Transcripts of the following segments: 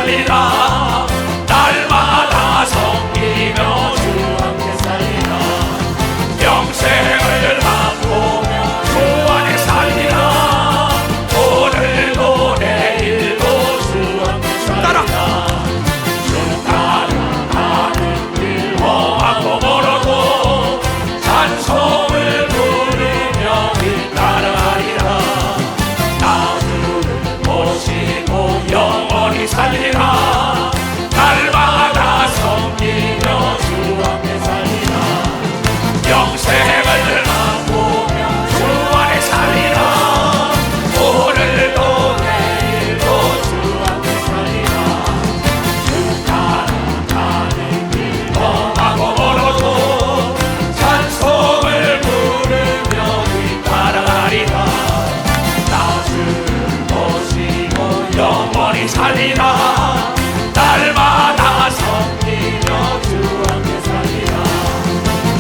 살리라. 날마다 섬기며 주 함께 살리라. 영생을 맛보며 주 안에 살리라. 오늘도 내일도 주 함께 살리라. 주 따라가는 길 험하고 멀어도 찬송을 부르며 길 따라가리라. 나 주를 모시고 영원히 살리라. 날마다 섬기며 주 함께 살리라. 영생을 맛보며 주 안에 살리라. 오늘도 내일도 주 함께 살리라. 주 따라가는 길 험하고 멀어도 찬송을 부르며 길 따라가리라. 나 주를 모시고 영원히 살리라. 날마다 섬기며 주 함께 살리라.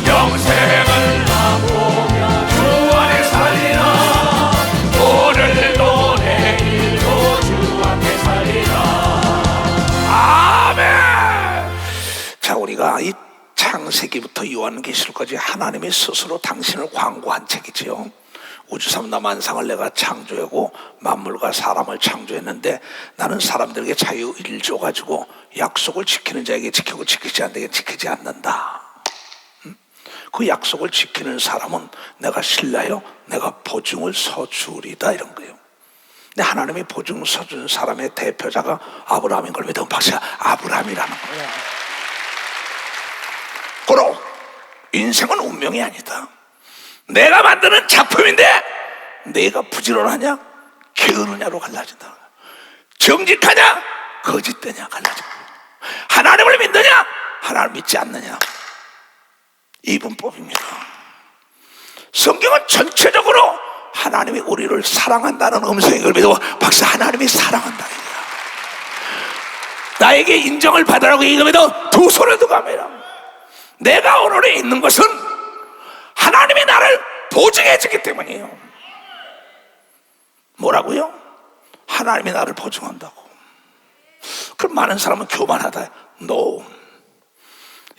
영생을 맛보며 주 안에 살리라. 오늘도 내일도 주 함께 살리라. 아멘. 자, 우리가 이 창세기부터 요한계시록까지 하나님이 스스로 당신을 광고한 책이지요. 우주삼다 만상을 내가 창조하고 만물과 사람을 창조했는데 나는 사람들에게 자유의를 줘가지고 약속을 지키는 자에게 지키고 지키지 않는 자에게 지키지 않는다. 그 약속을 지키는 사람은 내가 신뢰하여 내가 보증을 서주리다, 이런 거예요. 근데 하나님이 보증 서준 사람의 대표자가 아브라함인 걸 믿으면 박사 아브라함이라는 거예요. 고로 인생은 운명이 아니다. 내가 만드는 작품인데 내가 부지런하냐 게으르냐로 갈라진다. 정직하냐 거짓되냐 갈라진다. 하나님을 믿느냐 하나님을 믿지 않느냐, 이분법입니다. 성경은 전체적으로 하나님이 우리를 사랑한다는 음성이 걸 믿어 박사 하나님이 사랑한다. 나에게 인정을 받으라고 이걸 믿어 두 손을 들고 합니다. 내가 오늘에 있는 것은 하나님이 나를 보증해 주기 때문이에요. 뭐라고요? 하나님이 나를 보증한다고. 그럼 많은 사람은 교만하다. No.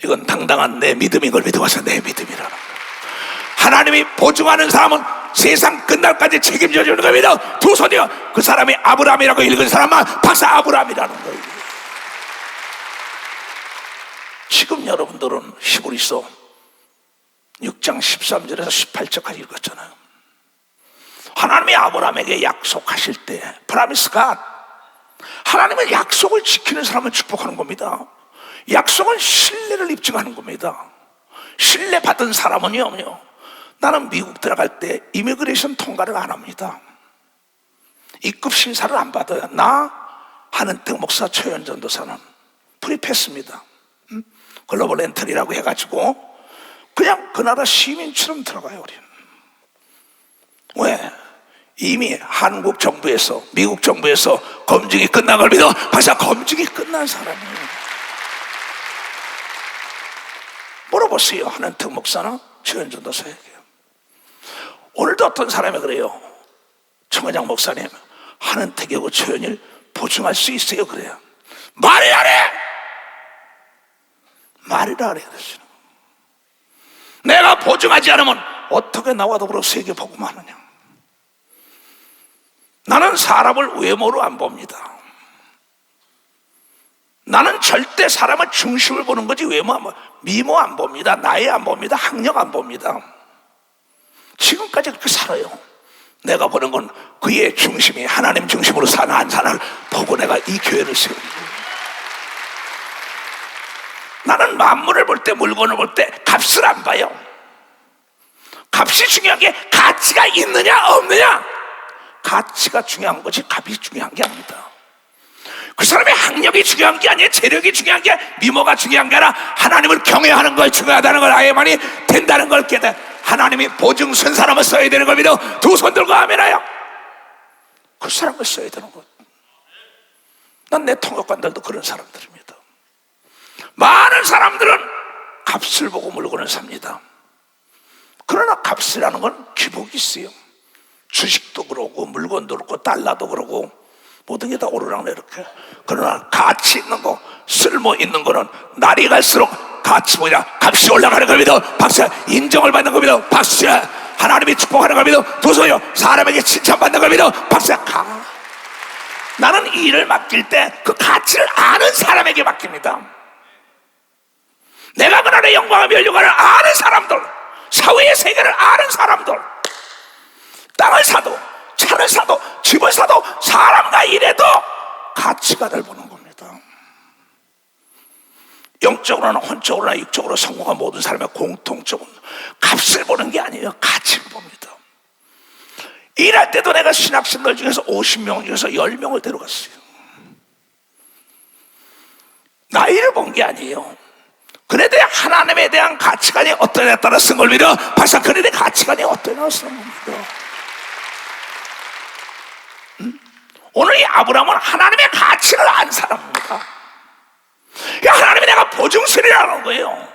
이건 당당한 내 믿음인 걸 믿어봐서 내 믿음이라는 거예요. 하나님이 보증하는 사람은 세상 끝날까지 책임져 주는 겁니다. 두 손이요. 그 사람이 아브라함이라고 읽은 사람만 박사 아브라함이라는 거예요. 지금 여러분들은 히브리서 6장 13절에서 18절까지 읽었잖아요. 하나님이 아브라함에게 약속하실 때 프라미스 갓, 하나님은 약속을 지키는 사람을 축복하는 겁니다. 약속은 신뢰를 입증하는 겁니다. 신뢰 받은 사람은요, 나는 미국 들어갈 때 이미그레이션 통과를 안 합니다. 입국 심사를 안 받아요. 나 한은택 목사 최현 전도사는 프리패스입니다. 글로벌 엔트리라고 해가지고 그냥 그 나라 시민처럼 들어가요. 우리는 왜? 이미 한국 정부에서 미국 정부에서 검증이 끝난 걸 믿어 박사 검증이 끝난 사람이에요. 물어보세요. 한은택 목사나 최현 전도사에게. 오늘도 어떤 사람이 그래요. 청회장 목사님, 한은택이고 최현일 보증할 수 있어요? 그래요. 말을 안 해! 말을 안 해. 그러시는. 내가 보증하지 않으면 어떻게 나와 더불어 세계 복음하느냐. 나는 사람을 외모로 안 봅니다. 나는 절대 사람의 중심을 보는 거지 미모 안 봅니다. 나이 안 봅니다. 학력 안 봅니다. 지금까지 그렇게 살아요. 내가 보는 건 그의 중심이 하나님 중심으로 사나 안 사나를 보고 내가 이 교회를 세우는 거예요. 나는 만물을 볼 때, 물건을 볼 때 값을 안 봐요. 값이 중요한 게 가치가 있느냐 없느냐, 가치가 중요한 거지 값이 중요한 게 아닙니다. 그 사람의 학력이 중요한 게 아니에요. 재력이 중요한 게, 미모가 중요한 게 아니라 하나님을 경외하는 것이 중요하다는 걸 아야만이 된다는 걸 깨달아. 하나님이 보증 쓴 사람을 써야 되는 걸 믿어 두 손 들고 아멘하여. 그 사람을 써야 되는 것. 난 내 통역관들도 그런 사람들입니다. 많은 사람들은 값을 보고 물건을 삽니다. 그러나 값이라는 건 기복이 있어요. 주식도 그러고 물건도 그렇고 달러도 그러고 모든 게 다 오르락내리락. 그러나 가치 있는 거, 쓸모 있는 거는 날이 갈수록 가치 뭐냐? 값이 올라가는 겁니다. 박수. 인정을 받는 겁니다. 박수. 하나님이 축복하는 겁니다. 도서요. 사람에게 칭찬받는 겁니다. 박수. 나는 이 일을 맡길 때 그 가치를 아는 사람에게 맡깁니다. 내가 그 나라의 영광을 멸류관을 아는 사람들, 사회의 세계를 아는 사람들, 땅을 사도 차를 사도 집을 사도 사람과 일해도 가치관을 보는 겁니다. 영적으로나 혼적으로나 육적으로 성공한 모든 사람의 공통점은 값을 보는 게 아니에요. 가치를 봅니다. 일할 때도 내가 신학생들 중에서 50명 중에서 10명을 데려갔어요. 나이를 본 게 아니에요. 그네들의 하나님에 대한 가치관이 어떠냐에 따라 쓴 걸 믿어. 박사, 그네들의 가치관이 어떠냐에 쓴 걸 믿어. 오늘 이 아브라함은 하나님의 가치를 안 사람입니다. 하나님이 내가 보증서리라는 거예요.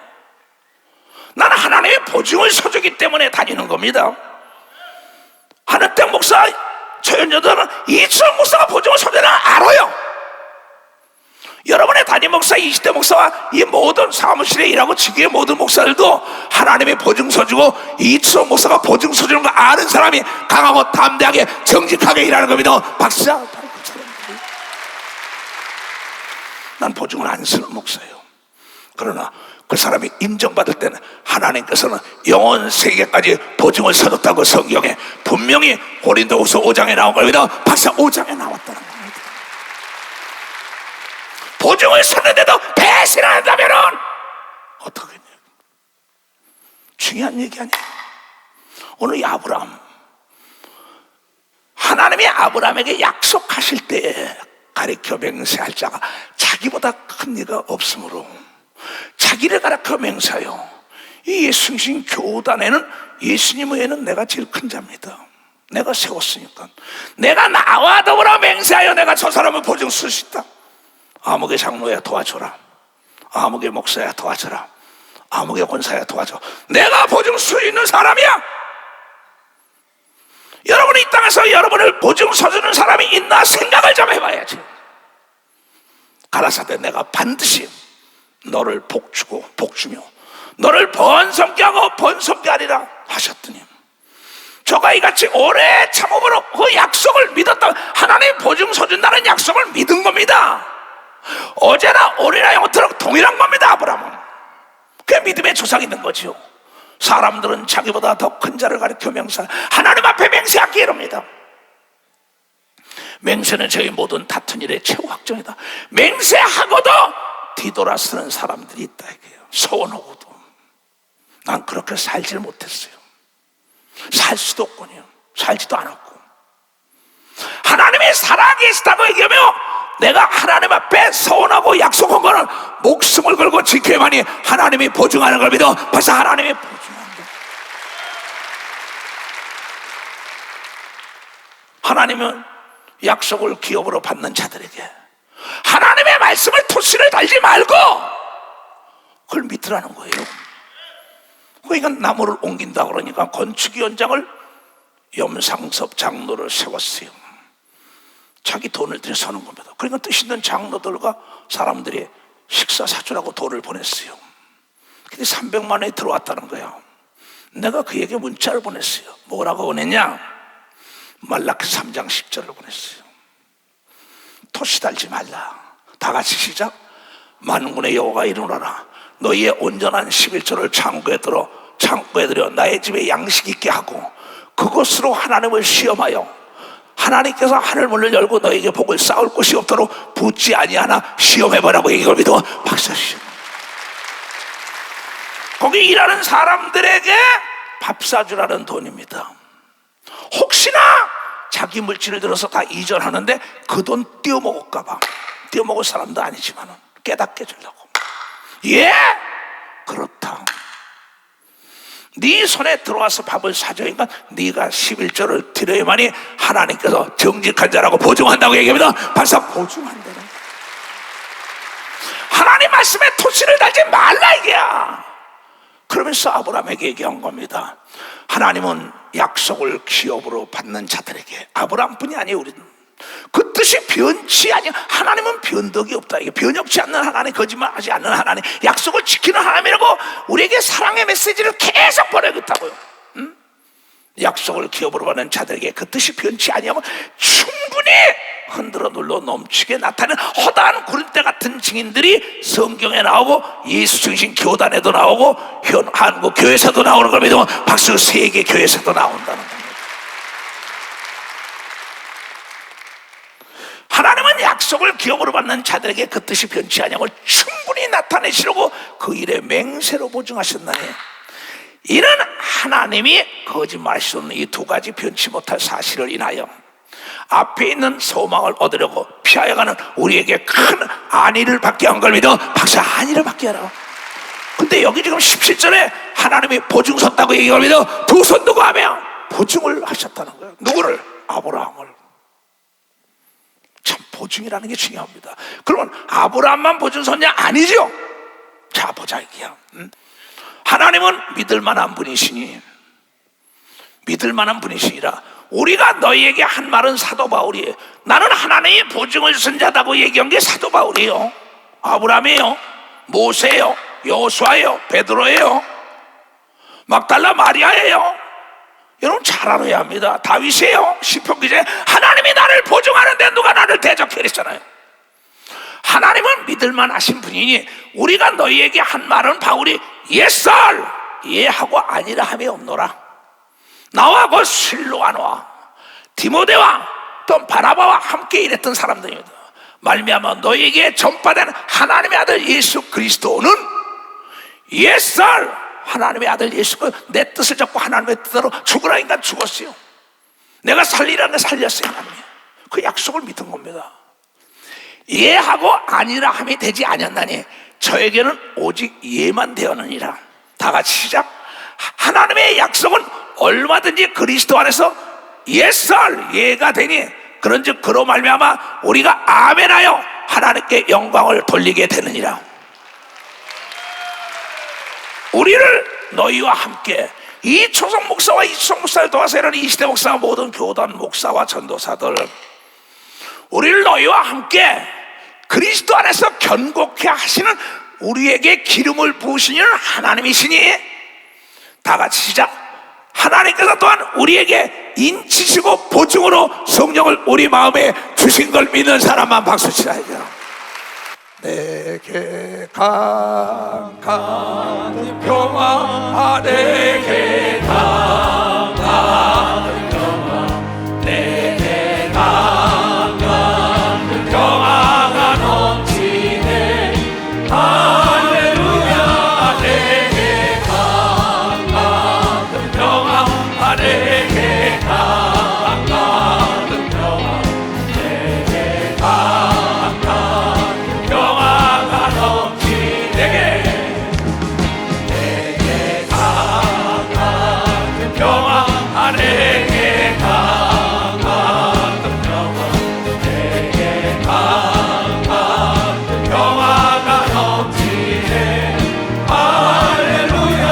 나는 하나님의 보증을 서주기 때문에 다니는 겁니다. 한은택 목사, 최연여들은 이철 목사가 보증을 서주는 알아요. 여러분의 담임 목사, 20대 목사와 이 모든 사무실에 일하고 지교의 모든 목사들도 하나님의 보증 서주고 이철 목사가 보증 서주는 거 아는 사람이 강하고 담대하게 정직하게 일하는 겁니다. 박수야. 난 보증을 안 쓰는 목사예요. 그러나 그 사람이 인정받을 때는 하나님께서는 영원 세계까지 보증을 서줬다고 성경에 분명히 고린도후서 5장에 나온 겁니다. 박사, 5장에 나왔다는 겁니다. 보증을 섰는데도 배신한다면은 어떻게 해요? 중요한 얘기 아니에요. 오늘 이 아브라함, 하나님이 아브라함에게 약속하실 때에 가르쳐 맹세할 자가 자기보다 큰 이가 없으므로 자기를 가르쳐 맹세하여 이 예수님 교단에는 예수님 외에는 내가 제일 큰 자입니다. 내가 세웠으니까 내가 나와 더불어 맹세하여 내가 저 사람을 보증 쓸 수 있다. 아무개 장로야 도와줘라. 아무개 목사야 도와줘라. 아무개 권사야 도와줘. 내가 보증 수 있는 사람이야. 여러분이 이 땅에서 여러분을 보증 서주는 사람이 있나 생각을 좀 해봐야지. 가라사대 내가 반드시 너를 복주고 복주며 너를 번성케 하고 번성케 하리라 하셨더니 저가 이같이 오래 참음으로 그 약속을 믿었다. 하나님 보증 서준다는 약속을 믿은 겁니다. 어제나 오늘이나 영원토록 동일한 겁니다. 아브라함은 그게 믿음의 조상이 있는 거죠. 사람들은 자기보다 더 큰 자를 가리켜 맹세, 하나님 앞에 맹세하기 이릅니다. 맹세는 저희 모든 다툰 일의 최후 확정이다. 맹세하고도 뒤돌아서는 사람들이 있다 이게요. 소원하고도. 난 그렇게 살질 못했어요. 살 수도 없군요. 살지도 않았고. 하나님이 살아계시다고 얘기하며 내가 하나님 앞에 서원하고 약속한 거는 목숨을 걸고 지켜야만이 하나님이 보증하는 걸 믿어. 벌써 하나님이 보증한다. 하나님은 약속을 기업으로 받는 자들에게 하나님의 말씀을 토시를 달지 말고 그걸 믿으라는 거예요. 그러니까 나무를 옮긴다 그러니까 건축위 원장을 염상섭 장로를 세웠어요. 자기 돈을 들여 서는 겁니다. 그러니까 뜻 있는 장로들과 사람들이 식사 사주라고 돈을 보냈어요. 근데 300만 원이 들어왔다는 거예요. 내가 그에게 문자를 보냈어요. 뭐라고 보냈냐? 말라기 3장 10절을 보냈어요. 토시 달지 말라. 다 같이 시작. 만군의 여호와가 이르노라. 너희의 온전한 11조를 창고에 들여 나의 집에 양식 있게 하고 그것으로 하나님을 시험하여 하나님께서 하늘 문을 열고 너에게 복을 쌓을 곳이 없도록 붙지 아니하나 시험해보라고 이걸 믿어. 박수 시험. 거기 일하는 사람들에게 밥 사주라는 돈입니다. 혹시나 자기 물질을 들어서 다 이전하는데 그 돈 띄어먹을까봐. 띄어먹을 사람도 아니지만 깨닫게 해주려고. 예, 그렇다. 네 손에 들어와서 밥을 사줘니까 네가 11조를 드려야만이 하나님께서 정직한 자라고 보증한다고 얘기합니다. 벌써 보증한다는. 하나님 말씀에 토시를 달지 말라 이게야. 그러면서 아브라함에게 얘기한 겁니다. 하나님은 약속을 기업으로 받는 자들에게, 아브라함뿐이 아니에요. 우리는 그 뜻이 변치 아니, 하나님은 변덕이 없다. 이게 변혁치 않는 하나님, 거짓말하지 않는 하나님, 약속을 지키는 하나님이라고 우리에게 사랑의 메시지를 계속 보내겠다고요. 약속을 기업으로 받는 자들에게 그 뜻이 변치 아니하면 충분히 흔들어 눌러 넘치게 나타나는 허다한 구름대 같은 증인들이 성경에 나오고 예수 중심 교단에도 나오고 현 한국 교회에서도 나오는 걸 믿으면 박수, 세계 교회에서도 나온다는 겁니다. 하나님은 약속을 기업으로 받는 자들에게 그 뜻이 변치 아니하고 충분히 나타내시려고 그 일에 맹세로 보증하셨나니, 이는 하나님이 거짓말하실 수 없는 이 두 가지 변치 못할 사실을 인하여 앞에 있는 소망을 얻으려고 피하여가는 우리에게 큰 안위를 받게 한 걸 믿어 박수, 안위를 받게 하라. 근데 여기 지금 17절에 하나님이 보증 섰다고 얘기하고 믿어 두 손 두고 하며 보증을 하셨다는 거예요. 누구를? 아브라함을. 참, 보증이라는 게 중요합니다. 그러면 아브라함만 보증 섰냐? 아니죠. 자, 보자 이게요. 하나님은 믿을만한 분이시니, 믿을만한 분이시니라 우리가 너희에게 한 말은 사도 바울이에요. 나는 하나님이 보증을 쓴 자다고 얘기한 게 사도 바울이에요. 아브라함이에요, 모세예요, 여호수아예요, 베드로예요, 막달라 마리아예요. 여러분 잘 알아야 합니다. 다윗이에요. 시편 기자에 하나님이 나를 보증하는데 누가 나를 대적해 그랬잖아요. 하나님은 믿을만하신 분이니 우리가 너희에게 한 말은 바울이 예썰, 예하고 아니라 함이 없노라. 나와 곧 실로아노와 디모데와 또 바나바와 함께 일했던 사람들입니다. 말미암아 너희에게 전파된 하나님의 아들 예수 그리스도는 예썰, 하나님의 아들 예수 그리스도, 내 뜻을 잡고 하나님의 뜻대로 죽으라 인간 죽었어요. 내가 살리라는 걸 살렸어요. 하나님이 그 약속을 믿은 겁니다. 예하고 아니라 함이 되지 아니었나니 저에게는 오직 예만 되었느니라. 다 같이 시작. 하나님의 약속은 얼마든지 그리스도 안에서 예썰, 예가 되니 그런즉 그로 말미암아 우리가 아멘하여 하나님께 영광을 돌리게 되느니라. 우리를 너희와 함께 이 초성 목사와 이초성 목사를 도와서 이런 이 시대 목사와 모든 교단 목사와 전도사들, 우리를 너희와 함께 그리스도 안에서 견고케 하시는 우리에게 기름을 부으시는 하나님이시니, 다 같이 시작. 하나님께서 또한 우리에게 인치시고 보증으로 성령을 우리 마음에 주신 걸 믿는 사람만 박수 치라요. 내게 강한 평화, 내게 강한 평화, 내게 강한 평화가 넘치네. 할렐루야. 내게 강한 평화, 내게 강한 평화, 내게 강한 평화가 넘치네. 내게 강한 평화, 내게 강한 평화, 내게 강한 평화가 넘치네. 할렐루야.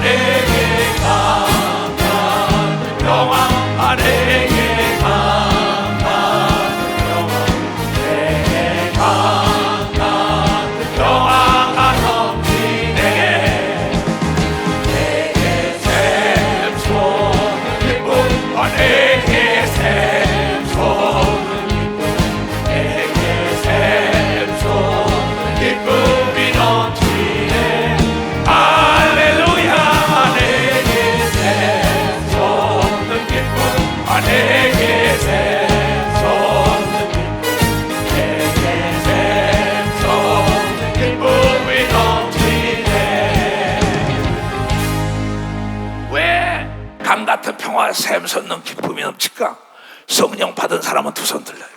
내게 강한 평화, 내게 강한 평화, 내게 강한 평화가 넘치네. 내게 샘솟는 기쁨, 내게 샘솟는 기쁨, 내게 샘솟는 기쁨이 넘치네. 할렐루야. 내게 샘솟는 기쁨, 내게 샘솟는 기쁨, 내게 샘솟는 기쁨이 넘치네. 왜 강 같은 평화, 샘솟는 기쁨이 넘칠까? 성령 받은 사람은 두 손 들려요.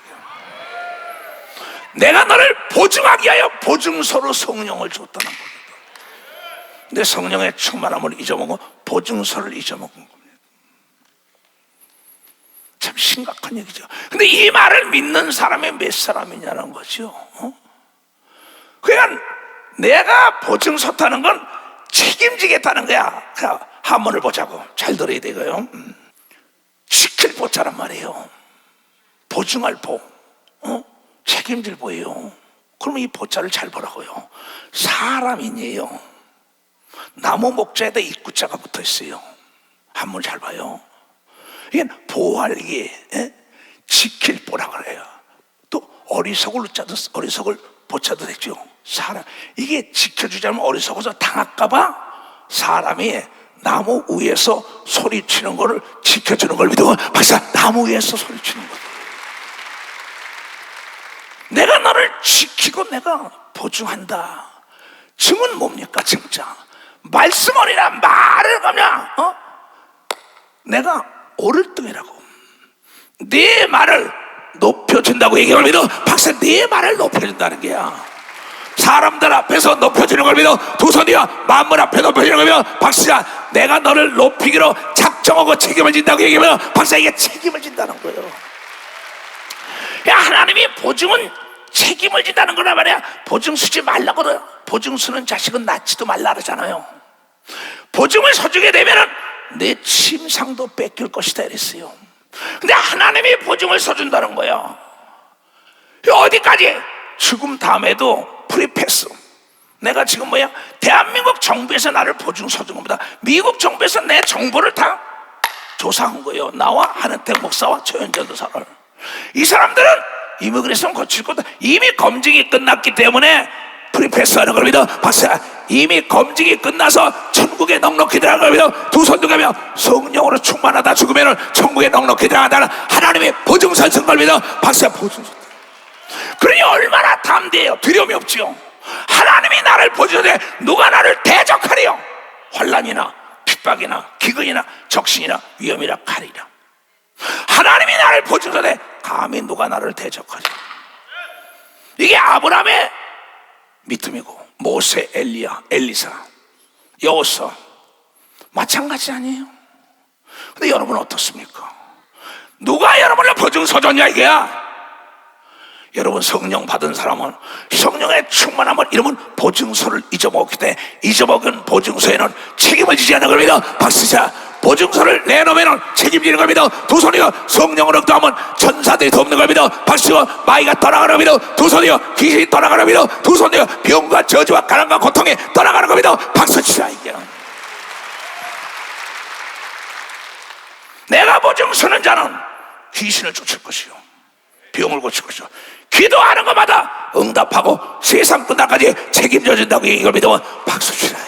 내가 너를 보증하기 위하여 보증서로 성령을 줬다는 겁니다. 근데 성령의 충만함을 잊어먹고 보증서를 잊어먹은 겁니다. 참 심각한 얘기죠. 근데 이 말을 믿는 사람이 몇 사람이냐는 거죠. 그러니까 내가 보증 섰다는 건 책임지겠다는 거야. 자, 한문을 보자고. 잘 들어야 되고요. 지킬 보자란 말이에요. 보증할 보. 책임질 보여요. 그러면 이 보자를 잘 보라고요. 사람이니에요. 나무 목자에다 입구자가 붙어 있어요. 한번 잘 봐요. 이게 보호하기, 지킬 보라 그래요. 또 어리석을 자도 어리석을 보자도 되죠. 사람, 이게 지켜주자면 어리석어서 당할까봐 사람이 나무 위에서 소리치는 거를 지켜주는 걸 믿으면 박사, 나무 위에서 소리치는 거. 내가 너를 지키고 내가 보증한다. 증은 뭡니까? 증자. 말씀하리라. 말을 가면 내가 오를 등이라고. 네 말을 높여준다고 얘기를 믿어. 박사, 네 말을 높여준다는 게야. 사람들 앞에서 높여주는 걸 믿어. 두 손이야 만물 앞에 높여주는 걸 믿어. 박사, 내가 너를 높이기로 작정하고 책임을 진다고 얘기하면 박사, 이게 책임을 진다는 거예요. 야, 하나님이 보증은 책임을 진다는 거란 말이야. 보증 쓰지 말라고 그래요. 보증 쓰는 자식은 낳지도 말라 그러잖아요. 보증을 서주게 되면은 내 침상도 뺏길 것이다 이랬어요. 근데 하나님이 보증을 서준다는 거예요. 어디까지? 죽음 다음에도 프리패스. 내가 지금 대한민국 정부에서 나를 보증 서준 겁니다. 미국 정부에서 내 정보를 다 조사한 거예요. 나와 한은택 목사와 최현전 도사를. 이 사람들은 이미그레이션 거칠 것도 이미 검증이 끝났기 때문에 프리패스 하는 걸 믿어. 박사, 이미 검증이 끝나서 천국에 넉넉히 들어간 걸 믿어. 두 손 들어가며 성령으로 충만하다 죽으면 천국에 넉넉히 들어간다는 하나님의 보증서 쓴 걸 믿어. 박사, 보증서. 그러니 얼마나 담대해요. 두려움이 없지요. 하나님이 나를 보증해. 누가 나를 대적하리요? 환난이나 핍박이나 기근이나 적신이나 위험이나 칼이라. 하나님이 나를 보증하되 감히 누가 나를 대적하리. 이게 아브라함의 믿음이고 모세, 엘리야, 엘리사, 여호수아 마찬가지 아니에요? 근데 여러분 어떻습니까? 누가 여러분을 보증서 줬냐 이게야? 여러분 성령 받은 사람은 성령의 충만함을 잃으면 보증서를 잊어먹기 때문에 잊어먹은 보증서에는 책임을 지지 않는 걸 믿어. 박수자, 보증서를 내놓으면 책임지는 걸 믿어. 두 손이여 성령을 억도하면 천사들이 돕는 걸 믿어. 박수가 마귀가 떠나가는 걸 믿어. 두 손이여 귀신이 떠나가는 걸 믿어. 두 손이여 병과 저주와 가난과 고통이 떠나가는 걸 믿어. 박수 치라 이게. 내가 보증서는 자는 귀신을 쫓을 것이요 병을 고칠 것이요 기도하는 것마다 응답하고 세상 끝날까지 책임져 준다고 이걸 믿으면 박수 치라.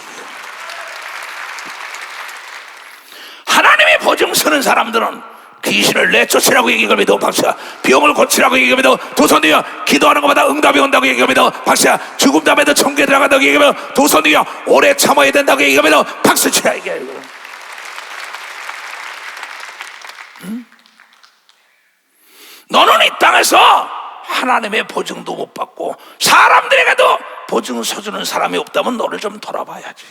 하나님의 보증 서는 사람들은 귀신을 내쫓으라고 얘기를 믿어. 박수야. 병을 고치라고 얘기를 믿어. 두 손 뒤에 기도하는 것마다 응답이 온다고 얘기를 믿어. 박수야. 죽음 다음에도 천국에 들어간다고 얘기를 믿어. 두 손 뒤에 오래 참아야 된다고 얘기를 믿어. 박수 치라 이게. 너는 이 땅에서 하나님의 보증도 못 받고 사람들에게도 보증을 서주는 사람이 없다면 너를 좀 돌아봐야지.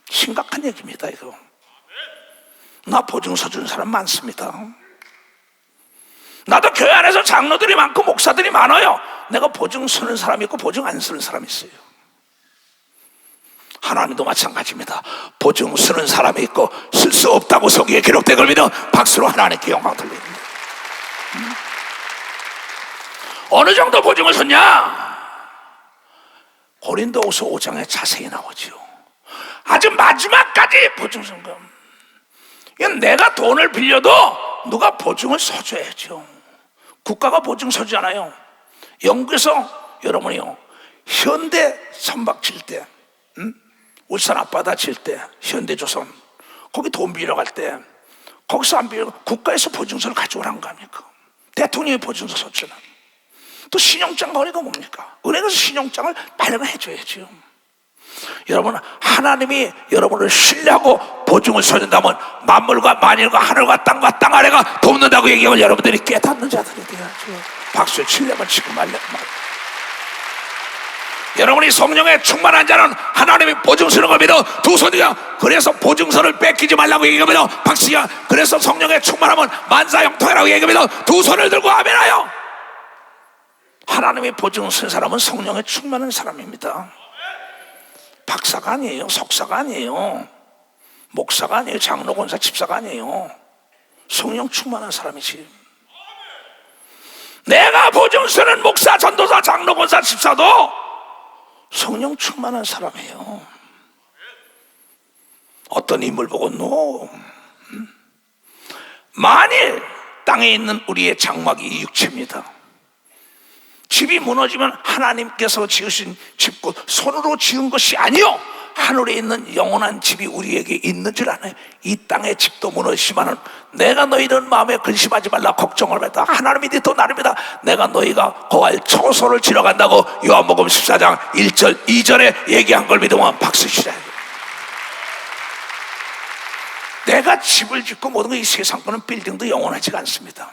심각한 얘기입니다 이거. 나 보증 서주는 사람 많습니다. 나도 교회 안에서 장로들이 많고 목사들이 많아요. 내가 보증 서는 사람이 있고 보증 안 서는 사람이 있어요. 하나님도 마찬가지입니다. 보증 서는 사람이 있고 쓸 수 없다고 성경에 기록된 걸 믿어 박수로 하나님께 영광 돌립니다. 어느 정도 보증을 섰냐? 고린도후서 5장에 자세히 나오죠. 아주 마지막까지 보증 선 거. 이건 내가 돈을 빌려도 누가 보증을 서줘야죠. 국가가 보증 서주잖아요. 영국에서 여러분이요 현대 선박 칠 때, 울산 앞바다 칠 때 현대조선 거기 돈 빌려 갈 때 거기서 안 빌려 국가에서 보증서를 가져오라는 거 아닙니까? 대통령이 보증서 썼잖아. 또 신용장 거래가 뭡니까? 은행에서 신용장을 발행해 줘야죠. 여러분 하나님이 여러분을 신뢰하고 보증을 서준다면 만물과 만일과 하늘과 땅과 땅 아래가 돕는다고 얘기하면 여러분들이 깨닫는 자들이 되어야죠. 박수에 칠려면 지금 말려. 여러분이 성령에 충만한 자는 하나님이 보증 서는 걸 믿어. 두 손이야. 그래서 보증서를 뺏기지 말라고 얘기하면 박수야. 그래서 성령에 충만하면 만사형통이라고 얘기하면 두 손을 들고 아멘하여. 하나님의 보증 쓴 사람은 성령에 충만한 사람입니다. 박사가 아니에요. 석사가 아니에요. 목사가 아니에요. 장로, 권사, 집사가 아니에요. 성령 충만한 사람이지. 내가 보증서는 목사, 전도사, 장로, 권사, 집사도 성령 충만한 사람이에요. 어떤 인물 보고 만일 땅에 있는 우리의 장막이 이 육체입니다. 집이 무너지면 하나님께서 지으신 집고 손으로 지은 것이 아니요 하늘에 있는 영원한 집이 우리에게 있는 줄 아네. 이 땅의 집도 무너지지만 내가 너희는 마음에 근심하지 말라, 걱정을 말라. 하나님이 네 또 나름이다. 내가 너희가 거할 처소를 지러 간다고 요한복음 14장 1절 2절에 얘기한 걸 믿으면 박수 치라. 내가 집을 짓고 모든 이 세상 거는 빌딩도 영원하지가 않습니다.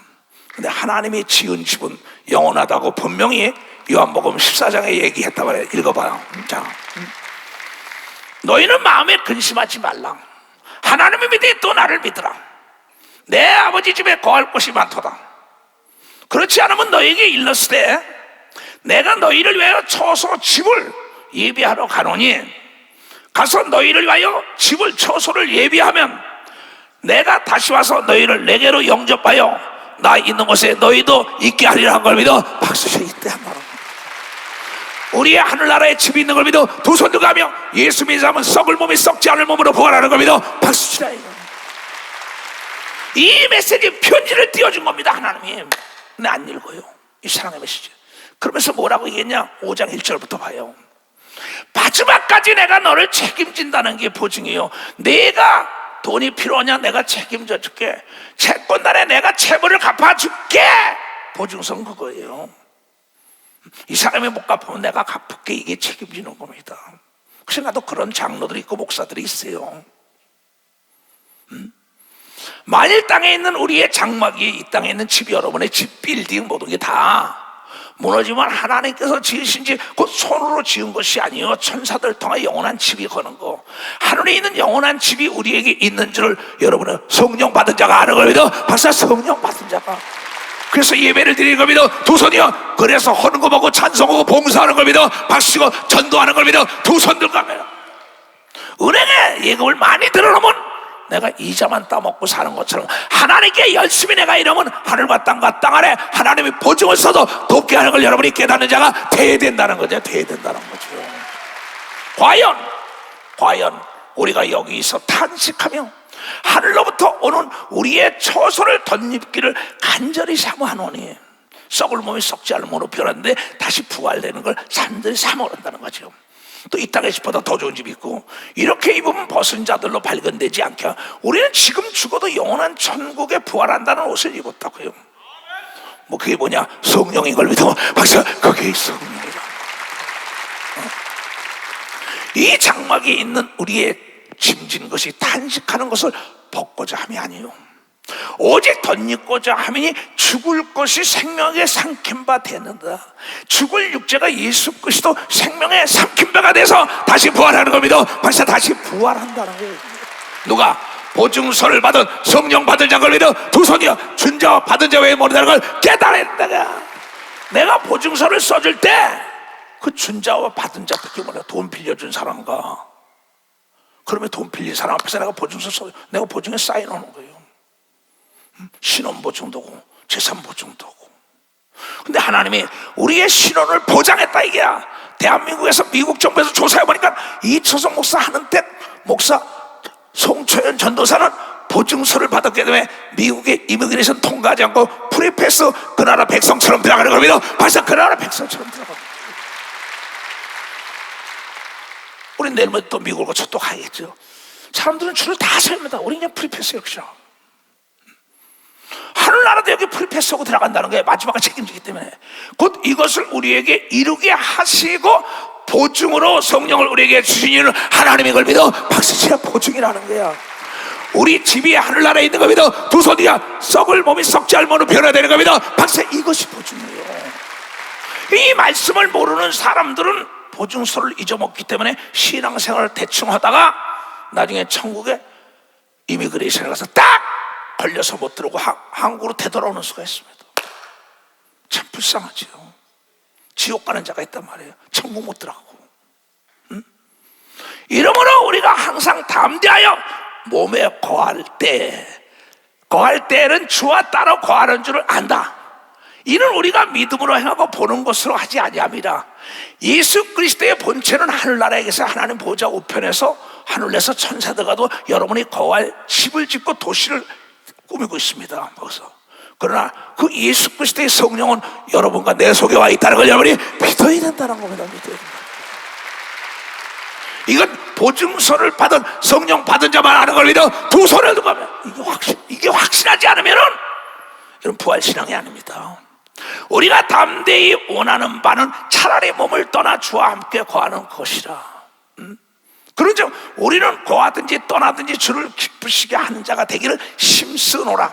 근데 하나님이 지은 집은 영원하다고 분명히 요한복음 14장에 얘기했단 말이에요. 읽어봐요. 자, 너희는 마음에 근심하지 말라. 하나님을 믿으니 또 나를 믿으라. 내 아버지 집에 거할 곳이 많도다. 그렇지 않으면 너희에게 일렀을 때 내가 너희를 위하여 처소 집을 예비하러 가노니 가서 너희를 위하여 집을 처소를 예비하면 내가 다시 와서 너희를 내게로 영접하여 나 있는 곳에 너희도 있게 하리라 한 걸 믿어 박수쳐. 이때 한 번 우리의 하늘나라에 집이 있는 걸 믿어 두 손 들고 가며 예수 믿는 사람은 썩을 몸이 썩지 않을 몸으로 부활하는 걸 믿어 박수치라. 이 메시지 편지를 띄워준 겁니다 하나님이. 근데 안 읽어요 이 사랑의 메시지. 그러면서 뭐라고 얘기했냐. 5장 1절부터 봐요. 마지막까지 내가 너를 책임진다는 게 보증이에요. 내가 돈이 필요하냐 내가 책임져 줄게. 채권단에 내가 채무를 갚아줄게. 보증서는 그거예요. 이 사람이 못 갚으면 내가 갚을게. 이게 책임지는 겁니다. 그래서 나도 그런 장로들이 있고 목사들이 있어요. 만일 땅에 있는 우리의 장막이 이 땅에 있는 집이 여러분의 집 빌딩 모든 게 다 무너지면 하나님께서 지으신 집 곧 손으로 지은 것이 아니요 천사들 통해 영원한 집이 거는 거. 하늘에 있는 영원한 집이 우리에게 있는 줄을 여러분은 성령 받은 자가 아는 걸 믿어 박사. 성령 받은 자가. 그래서 예배를 드리는 걸 믿어 두 손이요. 그래서 하는 거 보고 찬송하고 봉사하는 걸 믿어 박수고 전도하는 걸 믿어 두 손 들고 가면 은행에 예금을 많이 들어놓으면 내가 이자만 따먹고 사는 것처럼 하나님께 열심히 내가 이러면 하늘과 땅과 땅 아래 하나님이 보증을 써도 돕게 하는 걸 여러분이 깨닫는 자가 돼야 된다는 거죠. 돼야 된다는 거죠. 과연 우리가 여기서 탄식하며 하늘로부터 오는 우리의 처소를 덧입기를 간절히 사모하노니 썩을 몸이 썩지 않을 몸으로 변하는데 다시 부활되는 걸 사람들이 사모한다는 거죠. 또 이 땅에 집보다 더 좋은 집이 있고 이렇게 입으면 벗은 자들로 발견되지 않게 우리는 지금 죽어도 영원한 천국에 부활한다는 옷을 입었다고요. 뭐 그게 뭐냐? 성령인 걸 믿어 박사. 그게 성령이다. 이 장막이 있는 우리의 짐진 것이 탄식하는 것을 벗고자 함이 아니요 오직 덧입고자 함이니 죽을 것이 생명에 삼킨 바 되는다. 죽을 육체가 예수 그리스도 생명에 삼킨 바가 돼서 다시 부활하는 겁니다. 벌써 다시 부활한다는 거예요. 누가? 보증서를 받은 성령 받은 자가 믿어 두 손이여. 준 자와 받은 자 외에 모른다는 걸 깨달았다가 내가 보증서를 써줄 때 그 준 자와 받은 자밖에 몰라. 돈 빌려준 사람과 그러면 돈 빌린 사람 앞에서 내가 보증서 써. 내가 보증에 사인하는 거예요. 신원보증도 오고 재산보증도 오고. 근데 하나님이 우리의 신원을 보장했다 이게야. 대한민국에서 미국 정부에서 조사해보니까 이초성 목사 하는 때 목사 송초연 전도사는 보증서를 받았기 때문에 미국의 이미그레이션 통과하지 않고 프리패스 그 나라 백성처럼 들어가는 겁니다. 벌써 그 나라 백성처럼 들어갑니다. 우린 내일 또 미국을 거쳐 또 가야겠죠. 사람들은 줄을 다 섭니다. 우리 그냥 프리패스 역시나. 하늘나라도 여기 프리패스하고 들어간다는 거예요. 마지막을 책임지기 때문에. 곧 이것을 우리에게 이루게 하시고 보증으로 성령을 우리에게 주신 이유는 하나님이 이걸 믿어 박수치라. 보증이라는 거야. 우리 집이 하늘나라에 있는 겁니다. 두 손이야. 썩을 몸이 썩지 않을 몸으로 변화되는 겁니다. 박수. 이것이 보증이에요. 이 말씀을 모르는 사람들은 보증서를 잊어먹기 때문에 신앙생활을 대충 하다가 나중에 천국에 이미그레이션에 가서 딱 걸려서 못 들어오고 한국으로 되돌아오는 수가 있습니다. 참 불쌍하지요. 지옥 가는 자가 있단 말이에요. 천국 못 들어가고. 이러므로 우리가 항상 담대하여 몸에 거할 때는 주와 따로 거하는 줄을 안다. 이는 우리가 믿음으로 행하고 보는 것으로 하지 아니함이라. 예수 그리스도의 본체는 하늘나라에서 하나님 보좌 우편에서 하늘에서 천사들과도 여러분이 거할 집을 짓고 도시를 꾸미고 있습니다. 거기서. 그러나 그 예수 그리스도의 성령은 여러분과 내 속에 와 있다는 걸 여러분이 믿어야 된다는 겁니다. 믿어야 된다. 이건 보증서를 받은 성령 받은 자만 아는 걸 믿어 두 손을 들고 하면 이게 확신하지 않으면은 이런 부활신앙이 아닙니다. 우리가 담대히 원하는 바는 차라리 몸을 떠나 주와 함께 거하는 것이라. 그러죠. 우리는 거하든지 떠나든지 주를 기쁘시게 하는 자가 되기를 힘쓰노라.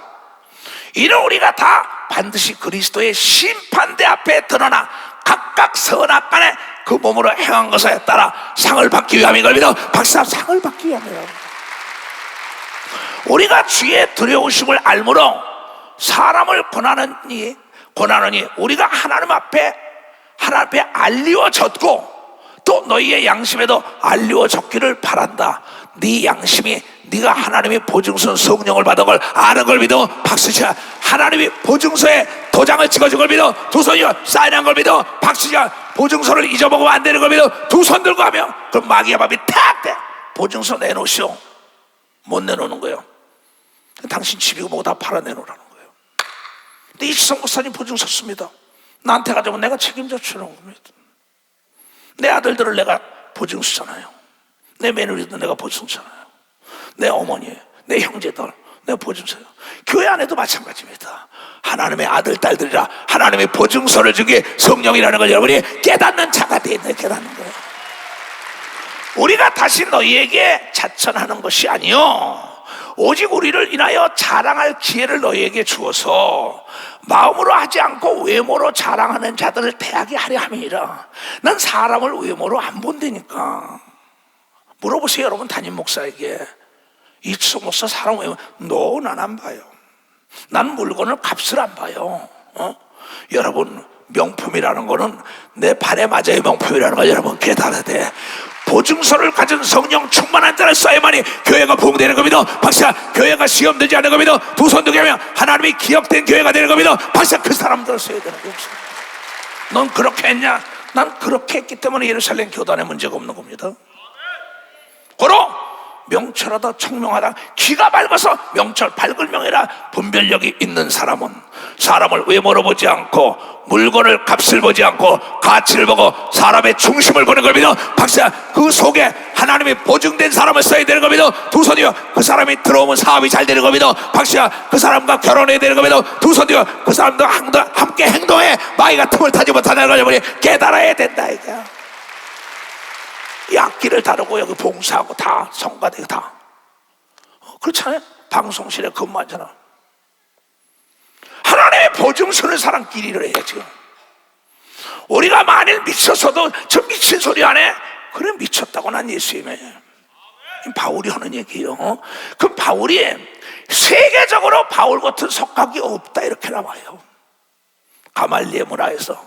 이는 우리가 다 반드시 그리스도의 심판대 앞에 드러나 각각 선악간에 그 몸으로 행한 것에 따라 상을 받기 위함인 걸 믿어 박사 상을 받기 위함이에요. 우리가 주의 두려우심을 알므로 사람을 권하느니 우리가 하나님 앞에 알리워졌고 또 너희의 양심에도 알리워졌기를 바란다. 네 양심이 네가 하나님의 보증서 성령을 받은 걸 아는 걸 믿어 박수치야. 하나님이 보증서에 도장을 찍어준 걸 믿어 두 손이요 사인한 걸 믿어 박수치야. 보증서를 잊어먹으면 안 되는 걸 믿어 두 손 들고 하면 그럼 마귀의 밥이 탁 돼. 보증서 내놓으시오. 못 내놓는 거예요. 당신 집이고 뭐고 다 팔아 내놓으라는 거예요. 근데 이시성 목사님 보증서 씁니다. 나한테 가져오면 내가 책임져 주는 겁니다. 내 아들들을 내가 보증서잖아요. 내 며느리도 내가 보증서잖아요. 내 어머니, 내 형제들, 내 보증서요. 교회 안에도 마찬가지입니다. 하나님의 아들, 딸들이라 하나님의 보증서를 주기 성령이라는 걸 여러분이 깨닫는 자가 되어 있는 깨닫는 거예요. 우리가 다시 너희에게 자천하는 것이 아니요 오직 우리를 인하여 자랑할 기회를 너희에게 주어서 마음으로 하지 않고 외모로 자랑하는 자들을 대하게 하려 함이니라. 난 사람을 외모로 안 본다니까. 물어보세요 여러분 담임 목사에게. 이치성 목사 사람 외모 난 안 봐요. 난 물건을 값을 안 봐요. 여러분 명품이라는 거는 내 발에 맞아야 명품이라는 걸 여러분 깨달아야 돼. 보증서를 가진 성령 충만한 자를 써야만이 교회가 부흥되는 겁니다. 박사 교회가 시험되지 않는 겁니다. 두 손 들게 하면 하나님이 기억된 교회가 되는 겁니다. 박사 그 사람들을 써야 되는 거죠. 넌 그렇게 했냐? 난 그렇게 했기 때문에 예루살렘 교단에 문제가 없는 겁니다. 고로 명철하다 청명하다 기가 밝아서 명철 밝을 명이라 분별력이 있는 사람은 사람을 외모로 보지 않고 물건을 값을 보지 않고 가치를 보고 사람의 중심을 보는 겁니다. 박사 그 속에 하나님이 보증된 사람을 써야 되는 겁니다. 두 손이요 그 사람이 들어오면 사업이 잘 되는 겁니다. 박사 그 사람과 결혼해야 되는 겁니다. 두 손이요 그 사람도 함께 행동해 마귀가 틈을 타지 못하는 걸 여러분이 깨달아야 된다 이게. 이 악기를 다루고 여기 봉사하고 다 성가대고 다 그렇잖아요. 방송실에 근무하잖아. 하나님의 보증 서는 사람끼리를 해야죠. 우리가 만일 미쳤어도 저 미친 소리 안 해? 그래 미쳤다고 난 예수님의 바울이 하는 얘기예요. 그 바울이 세계적으로 바울 같은 석학이 없다 이렇게 나와요. 가말리의 문화에서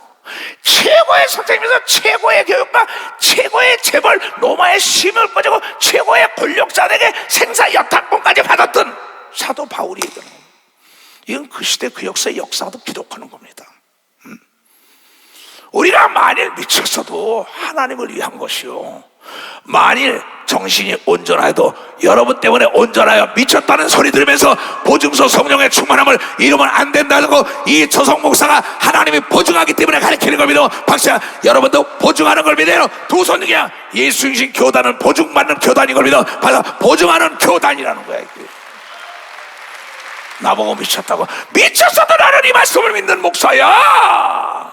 최고의 선생님에서 최고의 교육과 최고의 재벌 로마의 심을 꺼지고 최고의 권력자들에게 생사 여탁권까지 받았던 사도 바울이 얘기하는 겁니다. 이건 그 시대 그 역사의 역사도 기록하는 겁니다. 우리가 만일 미쳤어도 하나님을 위한 것이요 만일 정신이 온전하여도 여러분 때문에 온전하여 미쳤다는 소리 들으면서 보증서 성령의 충만함을 이루면 안 된다고 이 조성 목사가 하나님이 보증하기 때문에 가르치는 겁니다. 박사 여러분도 보증하는 걸 믿어요. 두 손이야 예수이신 교단은 보증받는 교단인 걸 믿어. 보증하는 교단이라는 거야. 나보고 미쳤다고 미쳤어도 나는 이 말씀을 믿는 목사야.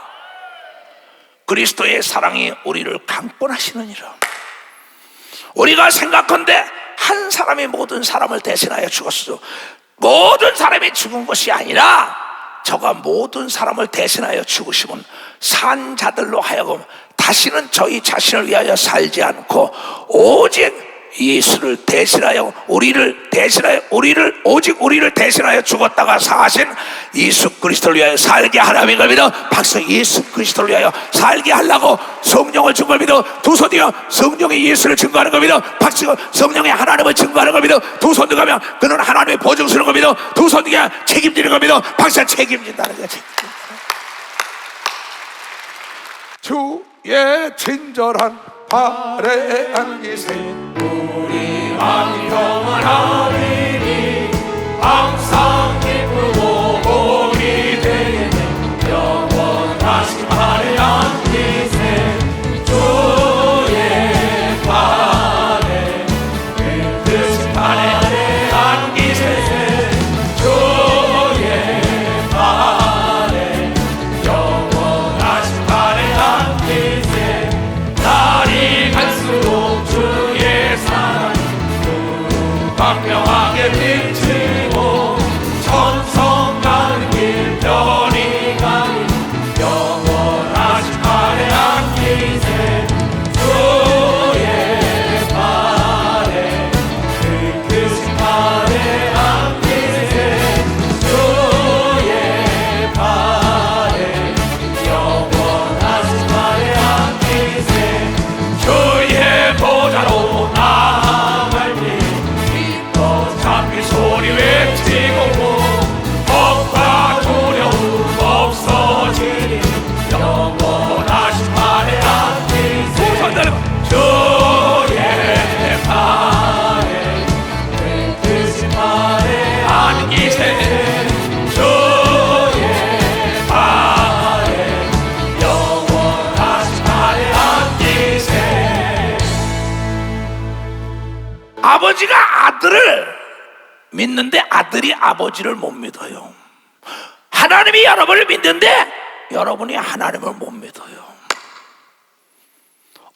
그리스도의 사랑이 우리를 강권하시느니라. 우리가 생각한데 한 사람이 모든 사람을 대신하여 죽었어. 모든 사람이 죽은 것이 아니라 저가 모든 사람을 대신하여 죽으시면 산 자들로 하여금 다시는 저희 자신을 위하여 살지 않고 오직 예수를 대신하여 오직 우리를 대신하여 죽었다가 사신 예수 그리스도를 위하여 살게 하라는 걸 믿어. 박사 예수 그리스도를 위하여 살게 하려고 성령을 준 걸 믿어. 두 손이요 성령의 예수를 증거하는 걸 믿어. 박사 성령의 하나님을 증거하는 걸 믿어. 두 손 들어가면 그는 하나님의 보증 서는 걸 믿어. 두 손 들어가 책임지는 걸 믿어. 박사 책임진다는 거야. 책임진다. 주의 친절한 발에 안기세. 우리 왕이 영원하리니 항상 기쁘고 복이 되겠네. 영원하신 발에 안기세. 주의 발에 그 뜻이 발에 안기세. 주의 발에 영원하신 발에 안기세. 날이 갈수록 주의 사랑이 광명하게 비치고 천성 가는 길 편히 가니 영원하신 발에 안기세. 주의 발에 그 크신 발에 안기세. 주의 발에 영원하신 발에 안기세. 주의 보좌로 나아갈니 기뻐 잡히 소리 외치고 겁과 두려움 없어지니 영원하신 발에 안기세. 주의 발에 그 크신 발에 안기세. 주의 발에 영원하신 발에 안기세. 아버지가 아들을 믿는데 아들이 아버지를 못 믿어요. 하나님이 여러분을 믿는데 여러분이 하나님을 못 믿어요.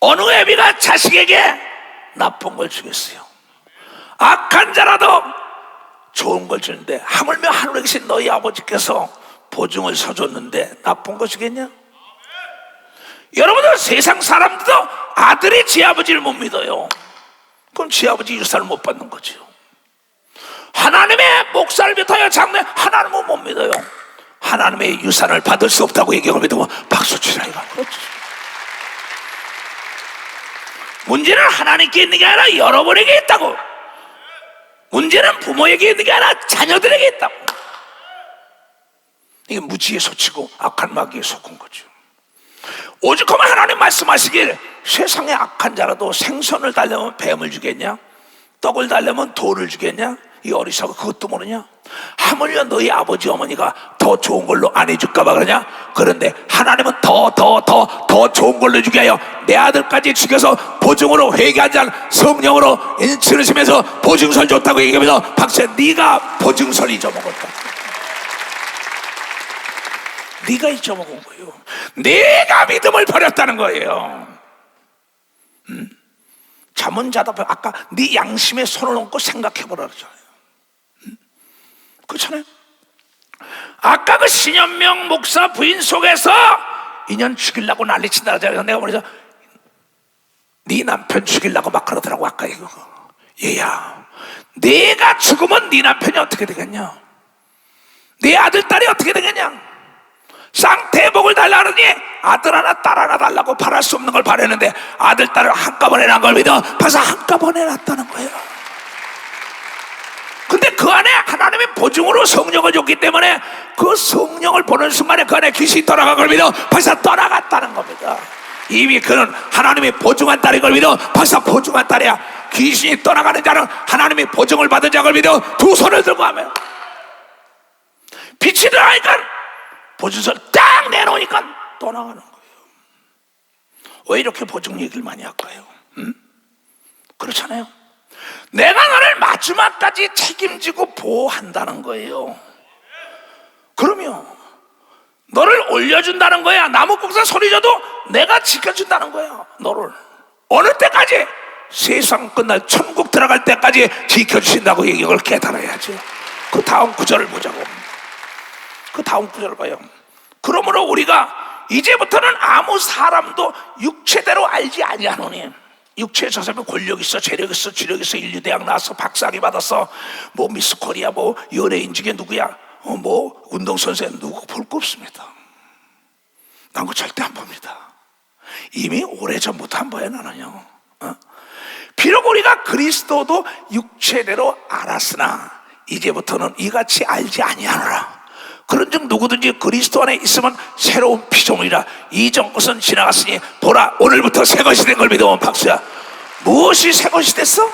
어느 애비가 자식에게 나쁜 걸 주겠어요? 악한 자라도 좋은 걸 주는데 하물며 하늘에 계신 너희 아버지께서 보증을 서줬는데 나쁜 거 주겠냐? 여러분들 세상 사람들도 아들이 지 아버지를 못 믿어요. 그럼 지 아버지 유산을 못 받는 거죠. 하나님의 목사를 비롯하여 장래 하나님은 못 믿어요. 하나님의 유산을 받을 수 없다고 얘기하고 믿으면 박수 치라 이거. 그렇죠. 문제는 하나님께 있는 게 아니라 여러분에게 있다고. 문제는 부모에게 있는 게 아니라 자녀들에게 있다고. 이게 무지에 소치고 악한 마귀에 속은 거죠. 오죽하면 하나님 말씀하시길 세상에 악한 자라도 생선을 달려면 뱀을 주겠냐? 떡을 달려면 돌을 주겠냐? 이 어리석어 그것도 모르냐? 하물며 너희 아버지 어머니가 더 좋은 걸로 안 해줄까 봐 그러냐? 그런데 하나님은 더 좋은 걸로 주게 하여 내 아들까지 죽여서 보증으로 회개한 자를 성령으로 인치르시면서 보증서를 줬다고 얘기하면서 박사 네가 보증서를 잊어먹었다. 네가 잊어먹은 거예요. 네가 믿음을 버렸다는 거예요. 잠은 자다 아까 네 양심에 손을 얹고 생각해보라 그러잖아요. 그렇잖아요. 아까 그 신현명 목사 부인 속에서 인연 죽이려고 난리친다 그러잖아요. 내가 그래서 네 남편 죽이려고 막 그러더라고. 아까 이거 얘야 네가 죽으면 네 남편이 어떻게 되겠냐? 네 아들 딸이 어떻게 되겠냐? 쌍태복을 달라 그러니 아들 하나 딸 하나 달라고 바랄 수 없는 걸 바랬는데 아들 딸을 한꺼번에 낳은 걸 믿어 벌써 한꺼번에 낳았다는 거예요. 근데 그 안에 하나님의 보증으로 성령을 줬기 때문에 그 성령을 보는 순간에 그 안에 귀신이 떠나간 걸 믿어 벌써 떠나갔다는 겁니다. 이미 그는 하나님의 보증한 딸인 걸 믿어 벌써 보증한 딸이야. 귀신이 떠나가는 자는 하나님의 보증을 받은 자를 믿어 두 손을 들고 하면 빛이 들어가니까 보증서를 딱 내놓으니까 떠나가는 거예요. 왜 이렇게 보증 얘기를 많이 할까요? 그렇잖아요. 내가 너를 마지막까지 책임지고 보호한다는 거예요. 그러면 너를 올려준다는 거야. 나무국사 소리져도 내가 지켜준다는 거야. 너를 어느 때까지? 세상 끝날 천국 들어갈 때까지 지켜주신다고 이걸 깨달아야지. 그 다음 구절을 보자고. 그 다음 구절을 봐요. 그러므로 우리가 이제부터는 아무 사람도 육체대로 알지 아니하노니. 육체에 저 사람이 권력 있어, 재력 있어, 주력 있어, 인류대학 나왔어, 박사학위 받았어, 뭐 미스 코리아, 뭐 연예인 중에 누구야, 뭐 운동선수 누구 볼 거 없습니다. 난 그거 절대 안 봅니다. 이미 오래전부터 안 봐요 나는요. 비록 우리가 그리스도도 육체대로 알았으나 이제부터는 이같이 알지 아니하노라. 그런즉 누구든지 그리스도 안에 있으면 새로운 피조물이라. 이전 것은 지나갔으니 보라 오늘부터 새 것이 된 걸 믿으면 박수야. 무엇이 새 것이 됐어?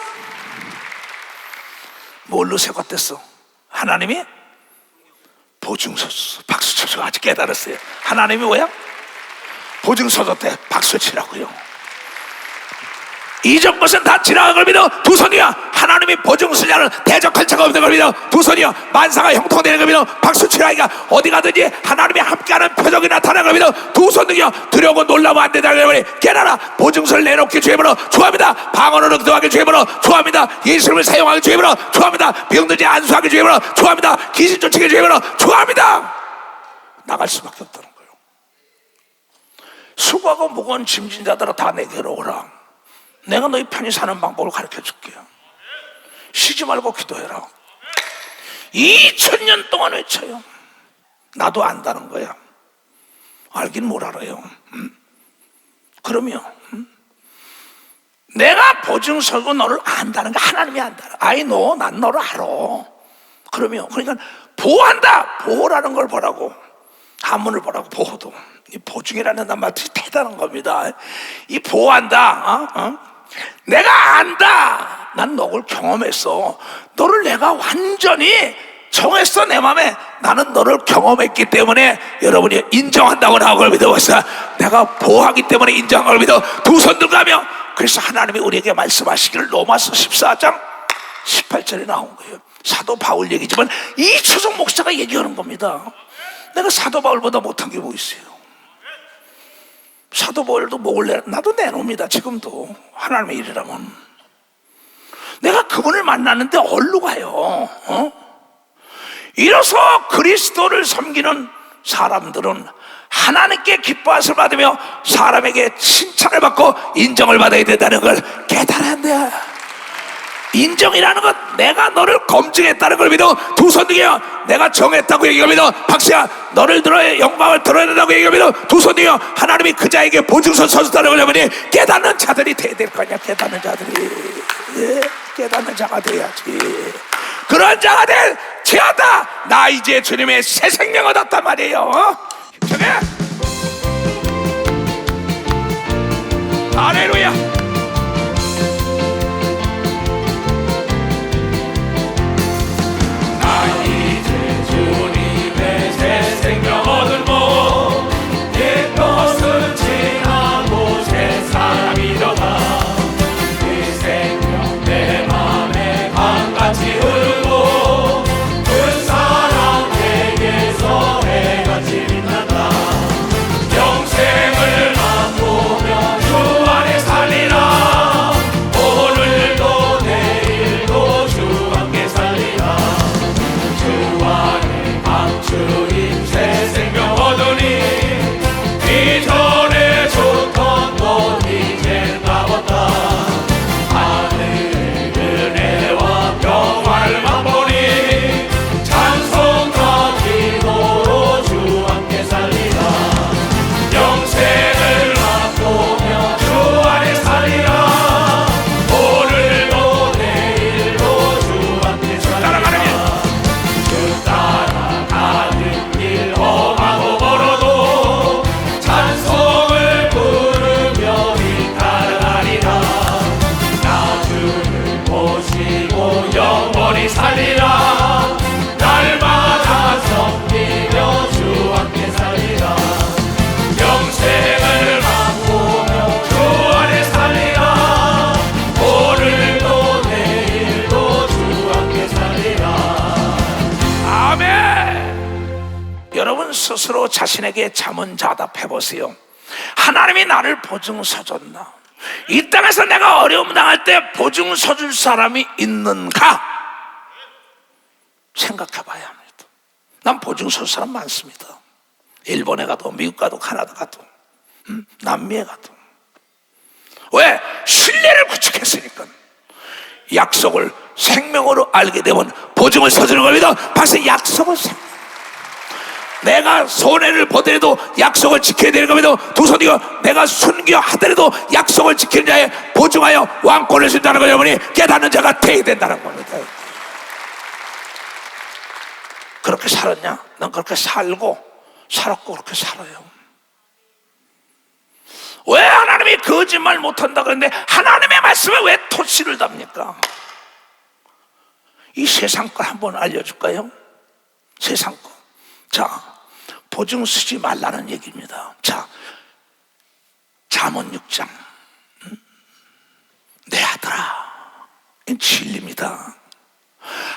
뭘로 새 것 됐어? 하나님이 보증서 줬어. 박수 쳐서 아직 깨달았어요. 하나님이 뭐야? 보증서 줬대. 박수 치라고요. 이전 것은 다 지나간 걸 믿어 두 손이야. 하나님이 보증서냐는 대적할 자가 없는 걸 믿어 두 손이야. 만사가 형통되는 걸 믿어 박수 치라니까. 어디 가든지 하나님이 함께하는 표적이 나타나는 걸 믿어 두 손이야. 두려워 놀라면 안 된다. 깨달아. 보증서를 내놓기 주의번호 좋아합니다. 방언으로 기도하기 주의번호 좋아합니다. 예수님을 사용하기 주의번호 좋아합니다. 병든지 안수하기 주의번호 좋아합니다. 귀신 쫓기 주의번호 좋아합니다. 나갈 수밖에 없다는 거예요. 수고하고 무거운 짐진 자들아 다 내게로 오라. 내가 너희 편히 사는 방법을 가르쳐 줄게. 쉬지 말고 기도해라. 2000년 동안 외쳐요. 나도 안다는 거야. 알긴 뭘 알아요. 그러면 내가 보증서고 너를 안다는 거 하나님이 안다. I know, 난 너를 알아. 그러면 그러니까 보호한다. 보호라는 걸 보라고. 한문을 보라고. 보호도. 이 보증이라는 단말이 대단한 겁니다. 이 보호한다. 내가 안다. 난 너를 경험했어. 너를 내가 완전히 정했어. 내 맘에. 나는 너를 경험했기 때문에 여러분이 인정한다고 나온 걸 믿어봤어. 내가 보호하기 때문에 인정한 걸 믿어 두 손 들고 가며. 그래서 하나님이 우리에게 말씀하시기를 로마서 14장 18절에 나온 거예요. 사도 바울 얘기지만 이초성 목사가 얘기하는 겁니다. 내가 사도 바울보다 못한 게 뭐 있어요? 사도 바울도 목을 나도 내놓습니다. 지금도 하나님의 일이라면. 내가 그분을 만났는데 어디로 가요? 이로써 그리스도를 섬기는 사람들은 하나님께 기뻐하심을 받으며 사람에게 칭찬을 받고 인정을 받아야 된다는 걸 깨달아야 돼. 인정이라는 건 내가 너를 검증했다는 걸 믿어 두 손 들게요. 내가 정했다고 얘기를 믿어 박수야. 너를 들어야 영광을 들어야 된다고 얘기를 믿어 두 손 들게요. 하나님이 그 자에게 보증서 써줬다는 걸 보니 깨닫는 자들이 돼야 될 거 아니야. 깨닫는 자들이. 예, 깨닫는 자가 돼야지. 그런 자가 될지어다. 나 이제 주님의 새 생명 얻었단 말이에요. 힘차게. 할렐루야. 생명 얻을모 옛 것은 지나고 새 사람이로다. 그 생명 내 맘에 강같이 흐르고 그 사람에게서 해같이 빛난다. 영생을 맛보며 주 안에 살리라. 오늘도 내일도 주 함께 살리라. 주 안에 감추인 새 생명 얻으니 이전에 좋던 것 이젠 가봤다. 하늘의 은혜와 평화를 맛보니 찬송과 기도로 주 함께 살리라. 영생을 맛보며 주 안에 살리라. 오늘도 내일도 주 함께 살리라. 주 따라가는 길 험하고 멀어도 찬송을 부르며 이따라가리라. 나 주를 모시고 영원히 살리라. 날마다 섬기며 주 함께 살리라. 영생을 맛보며 주 안에 살리라. 오늘도 내일도 주 함께 살리라. 아멘. 여러분 스스로 자신에게 자문자답해 보세요. 하나님이 나를 보증서 줬나? 이 땅에서 내가 어려움 당할 때 보증서 줄 사람이 있는가? 생각해 봐야 합니다. 난 보증서 줄 사람 많습니다. 일본에 가도 미국 가도 카나다 가도 남미에 가도. 왜? 신뢰를 구축했으니까. 약속을 생명으로 알게 되면 보증을 서주는 겁니다. 박수. 약속을 내가 손해를 보더라도 약속을 지켜야 되는 겁니다. 두 손이고 내가 순교하더라도 약속을 지키는 자에 보증하여 왕권을 준다는 걸 여러분이 깨닫는 자가 되어야 된다는 겁니다. 그렇게 살았냐? 난 그렇게 살았고 그렇게 살아요. 왜 하나님이 거짓말 못한다 그러는데 하나님의 말씀에 왜 토치를 답니까? 이 세상 거 한번 알려줄까요? 세상 거. 자, 보증 쓰지 말라는 얘기입니다. 자, 잠언 6장. 내 아들아, 이 진리입니다.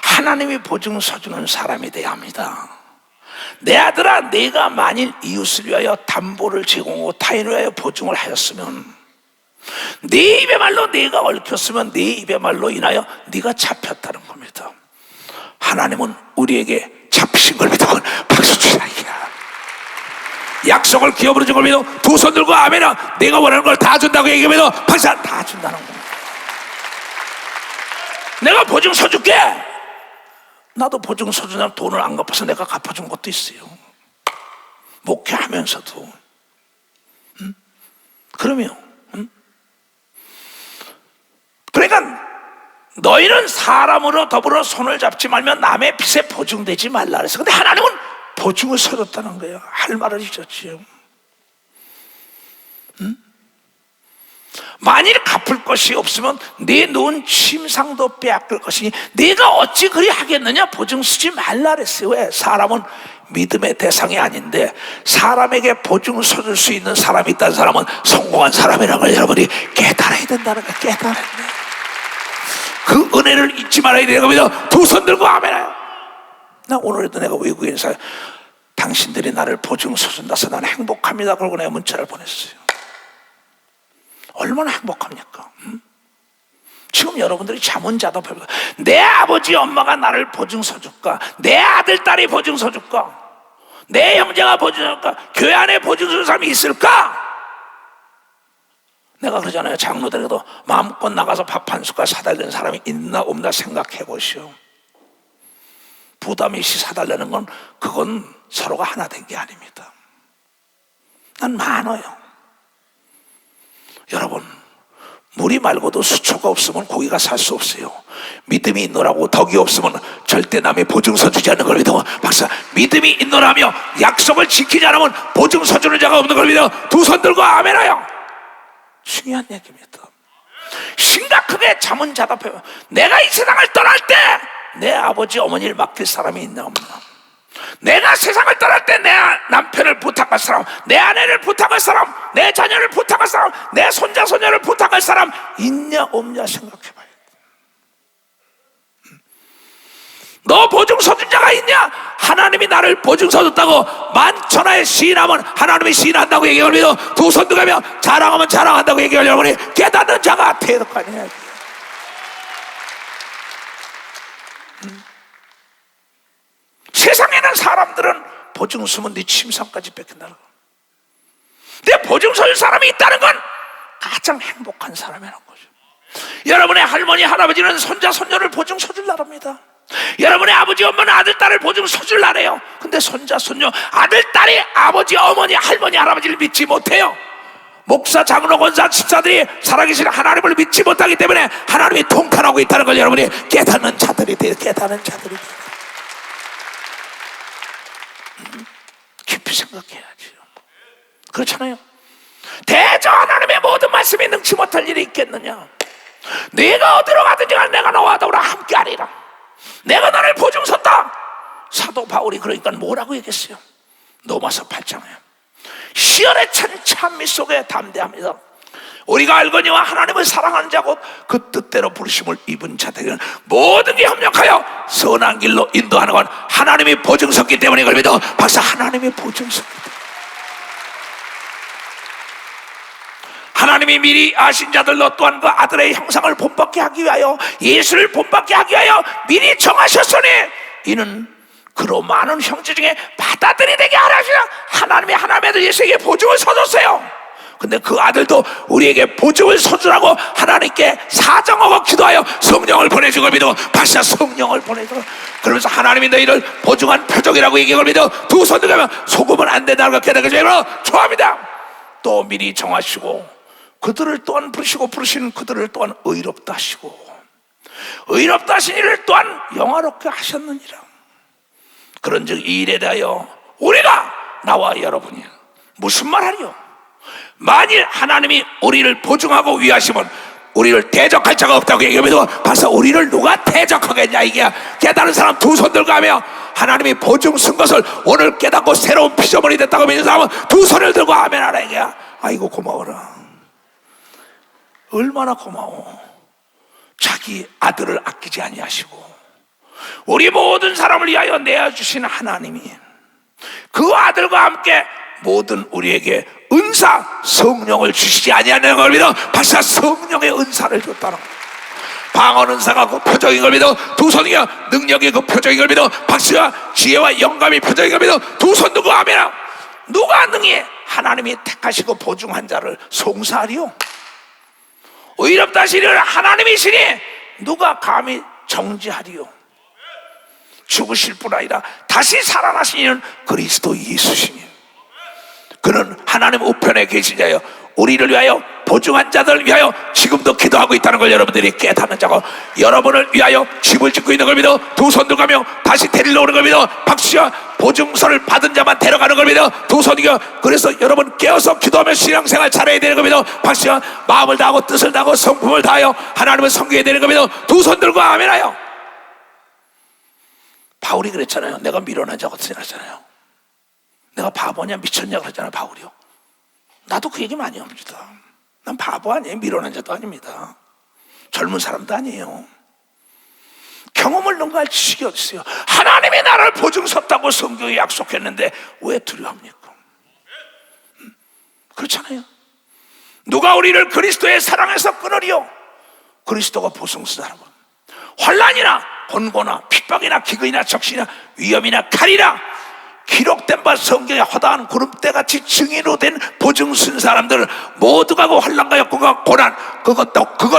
하나님이 보증 서주는 사람이 돼야 합니다. 내 아들아, 내가 만일 이웃을 위하여 담보를 제공하고 타인을 위하여 보증을 하였으면, 네 입의 말로 네가 얽혔으면 네 입의 말로 인하여 네가 잡혔다는 겁니다. 하나님은 우리에게 잡히신 걸 믿으면 박수 치라. 약속을 기업으로 준 걸 믿어 두 손 들고 아멘아, 내가 원하는 걸 다 준다고 얘기하면 박수 다 준다는 겁니다. 내가 보증 서줄게. 나도 보증 서주면 돈을 안 갚아서 내가 갚아준 것도 있어요. 목회하면서도. 그러면 그러니까 너희는 사람으로 더불어 손을 잡지 말면 남의 빚에 보증되지 말라 그랬어. 근데 하나님은 보증을 서줬다는 거예요. 할 말을 잊었지요. 만일 갚을 것이 없으면 네 놓은 침상도 빼앗길 것이니 네가 어찌 그리 하겠느냐. 보증 쓰지 말라 그랬어요. 왜? 사람은 믿음의 대상이 아닌데 사람에게 보증을 서줄 수 있는 사람이 있다는 사람은 성공한 사람이라는 걸 여러분이 깨달아야 된다는 거예요. 깨달아야 돼. 그 은혜를 잊지 말아야 되는 겁니다. 두 손 들고 아멘해요. 나 오늘에도 내가 외국인사에 당신들이 나를 보증 서준다서 나는 행복합니다 그러고 내가 문자를 보냈어요. 얼마나 행복합니까? 지금 여러분들이 잠언자도 배우고 내 아버지 엄마가 나를 보증 서줄까? 내 아들 딸이 보증 서줄까? 내 형제가 보증 서줄까? 교회 안에 보증 서줄 사람이 있을까? 내가 그러잖아요. 장로들에도 마음껏 나가서 밥 한 숟갈 사달라는 사람이 있나 없나 생각해 보시오. 부담 없이 사달라는 건 그건 서로가 하나 된 게 아닙니다. 난 많아요. 여러분, 물이 말고도 수초가 없으면 고기가 살 수 없어요. 믿음이 있노라고 덕이 없으면 절대 남의 보증 서주지 않는 걸 믿어. 박사, 믿음이 있노라며 약속을 지키지 않으면 보증 서주는 자가 없는 걸 믿어. 두 손 들고 아멘하여. 중요한 얘기입니다. 심각하게 잠은 자답해요. 내가 이 세상을 떠날 때 내 아버지 어머니를 맡길 사람이 있나 없나? 내가 세상을 떠날 때 내 남편을 부탁할 사람, 내 아내를 부탁할 사람, 내 자녀를 부탁할 사람, 내 손자 손녀를 부탁할 사람 있냐 없냐 생각해봐야 돼. 너 보증 서준 자가 있냐? 하나님이 나를 보증 서줬다고 만천하에 시인하면 하나님이 시인한다고 얘기를 믿어. 두 손 들고 자랑하면 자랑한다고 얘기를 여러분이 깨닫는 자가 대덕하냐. 세상에는 사람들은 보증 서면 네 침상까지 뺏긴다는 거. 근데 보증 서줄 사람이 있다는 건 가장 행복한 사람이라는 거죠. 여러분의 할머니 할아버지는 손자 손녀를 보증 서줄랍니다. 여러분의 아버지 엄마는 아들 딸을 보증 서줄라래요. 근데 손자 손녀 아들 딸이 아버지 어머니 할머니 할아버지를 믿지 못해요. 목사 장로 권사 집사들이 살아계신 하나님을 믿지 못하기 때문에 하나님이 통탄하고 있다는 걸 여러분이 깨닫는 자들이 돼요. 깨닫는 자들이 돼요. 깊이 생각해야죠. 그렇잖아요. 대저 하나님의 모든 말씀이 능치 못할 일이 있겠느냐? 네가 어디로 가든지 간에 내가 너와 더불어 함께하리라. 내가 너를 보증 섰다. 사도 바울이 그러니까 뭐라고 얘기했어요? 로마서 8장에 시열에 찬 찬미 속에 담대합니다. 우리가 알거니와 하나님을 사랑하는 자고 그 뜻대로 부르심을 입은 자들은 모든 게 협력하여 선한 길로 인도하는 건 하나님이 보증 섰기 때문에 이걸 믿어. 박사, 하나님이 보증 섰기 때문에. 하나님이 미리 아신 자들로 또한 그 아들의 형상을 본받게 하기 위하여 예수를 본받게 하기 위하여 미리 정하셨으니 이는 그로 많은 형제 중에 받아들이 되게 하라시라. 하나님이 하나님의 아들 예수에게 보증을 서줬어요. 근데 그 아들도 우리에게 보증을 서주라고 하나님께 사정하고 기도하여 성령을 보내준 걸 믿어. 박사, 성령을 보내줘. 그러면서 하나님이 너희를 보증한 표적이라고 얘기한 걸 믿어. 두 손 들면 속으면 안 된다는 걸 깨닫게 되면 좋아합니다. 또 미리 정하시고 그들을 또한 부르시는 그들을 또한 의롭다 하시고 의롭다 하신 이를 또한 영화롭게 하셨느니라. 그런즉 이 일에 대하여 우리가, 나와 여러분이 무슨 말하리요? 만일 하나님이 우리를 보증하고 위하시면 우리를 대적할 자가 없다고 얘기하면서 벌써 우리를 누가 대적하겠냐, 이게 깨달은 사람 두 손 들고 하며 하나님이 보증 쓴 것을 오늘 깨닫고 새로운 피조물이 됐다고 믿는 사람은 두 손을 들고 아멘 하라, 이게. 아이고 고마워라. 얼마나 고마워. 자기 아들을 아끼지 아니하시고 우리 모든 사람을 위하여 내어주신 하나님이 그 아들과 함께 모든 우리에게 은사 성령을 주시지 아니하는 걸 믿어 벌써 성령의 은사를 줬다는 거예요. 방언 은사가 그 표적인 걸 믿어 두 손이여 능력이 그 표적인 걸 믿어 박수와 지혜와 영감이 표적인 걸 믿어 두 손 들고 아멘하라. 누가 능히 하나님이 택하시고 보증한 자를 송사하리요? 의롭다시리를 하나님이시니 누가 감히 정죄하리요? 죽으실 뿐 아니라 다시 살아나시는 그리스도 예수시니 그는 하나님 우편에 계신 자여 우리를 위하여 보증한 자들을 위하여 지금도 기도하고 있다는 걸 여러분들이 깨닫는 자고, 여러분을 위하여 집을 짓고 있는 걸 믿어 두 손 들고 가며 다시 데리러 오는 걸 믿어 박수와 보증서를 받은 자만 데려가는 걸 믿어 두 손이여. 그래서 여러분 깨어서 기도하며 신앙생활 잘해야 되는 걸 믿어 박수와 마음을 다하고 뜻을 다하고 성품을 다하여 하나님을 섬겨야 되는 걸 믿어 두 손 들고 아멘하여. 바울이 그랬잖아요. 내가 미련한 자가 생각하잖아요. 내가 바보냐 미쳤냐 그랬잖아요, 바울이요. 나도 그 얘기 많이 합니다. 난 바보 아니에요. 미련한 자도 아닙니다. 젊은 사람도 아니에요. 경험을 능가할 지식이 어디 있어요? 하나님이 나를 보증 섰다고 성경에 약속했는데 왜 두려워합니까? 그렇잖아요. 누가 우리를 그리스도의 사랑에서 끊으리요? 그리스도가 보증 쓴 사람은 환난이나 권고나 핍박이나 기근이나 적신이나 위험이나 칼이나 기록된 바 성경에 허다한 구름대같이 증인으로 된 보증 쓴 사람들은 모두가 그 환난과 역경과 고난 그거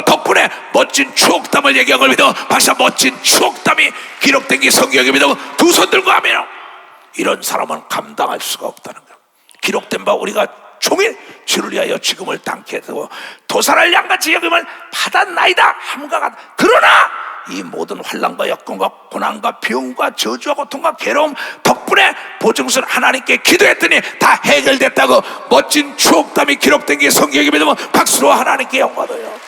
덕분에 멋진 추억담을 얘기한 걸 믿어 박사 멋진 추억담이 기록된 게 성경에 믿어 두 손 들고 하면 이런 사람은 감당할 수가 없다는 거야. 기록된 바 우리가 종일 주를 위하여 지금을 당케 되고 도살할 양같이 여김을 받았나이다 함과 같. 그러나 이 모든 환난과 역경과 고난과 병과 저주와 고통과 괴로움 덕분에 보증선 하나님께 기도했더니 다 해결됐다고 멋진 추억담이 기록된 게 성경에 믿으면 박수로 하나님께 영광해요.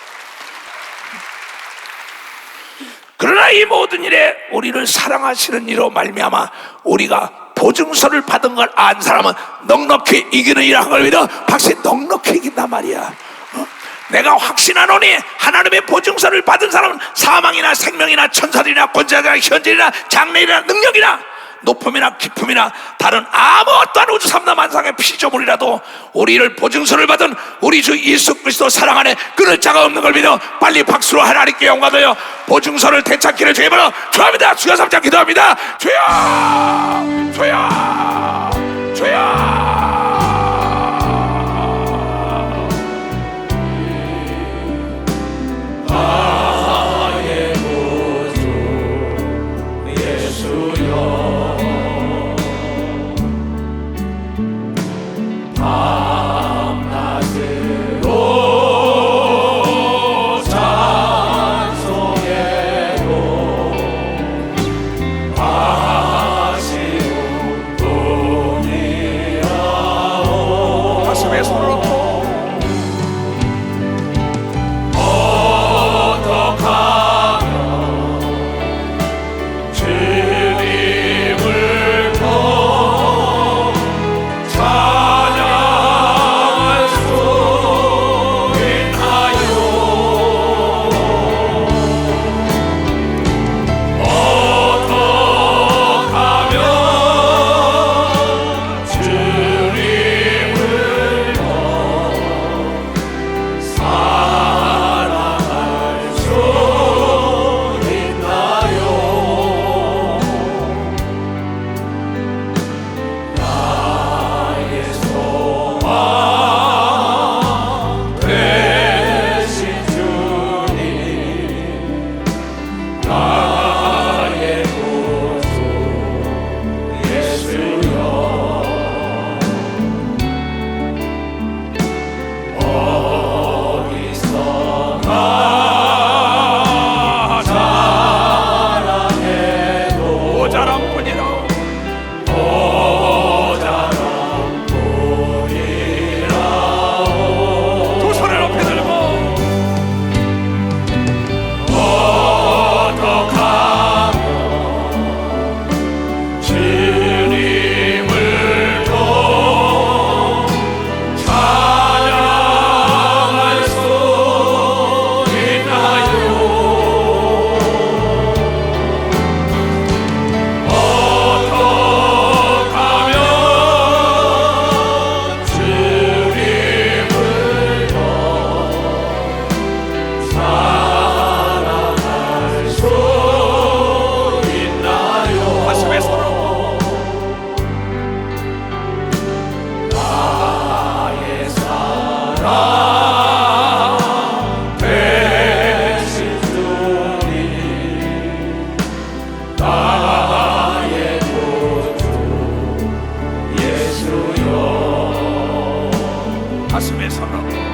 그러나 이 모든 일에 우리를 사랑하시는 이로 말미암아 우리가 보증서를 받은 걸 안 사람은 넉넉히 이기는 이라 걸 믿어 박수 넉넉히 이긴단 말이야. 내가 확신하노니 하나님의 보증서를 받은 사람은 사망이나 생명이나 천사들이나 권세자나 현재이나 장래이나 능력이나 높음이나 깊음이나 다른 아무 어떠한 우주 삼라 만상의 피조물이라도 우리를 보증서를 받은 우리 주 예수 그리스도 사랑 안에 끊을 자가 없는 걸 믿어 빨리 박수로 하나님께 영광하여 보증서를 되찾기를 주님으로 축원합니다. 주여 3장 기도합니다. 주여 주여 주여. 아쉬운 분이여 가슴에서는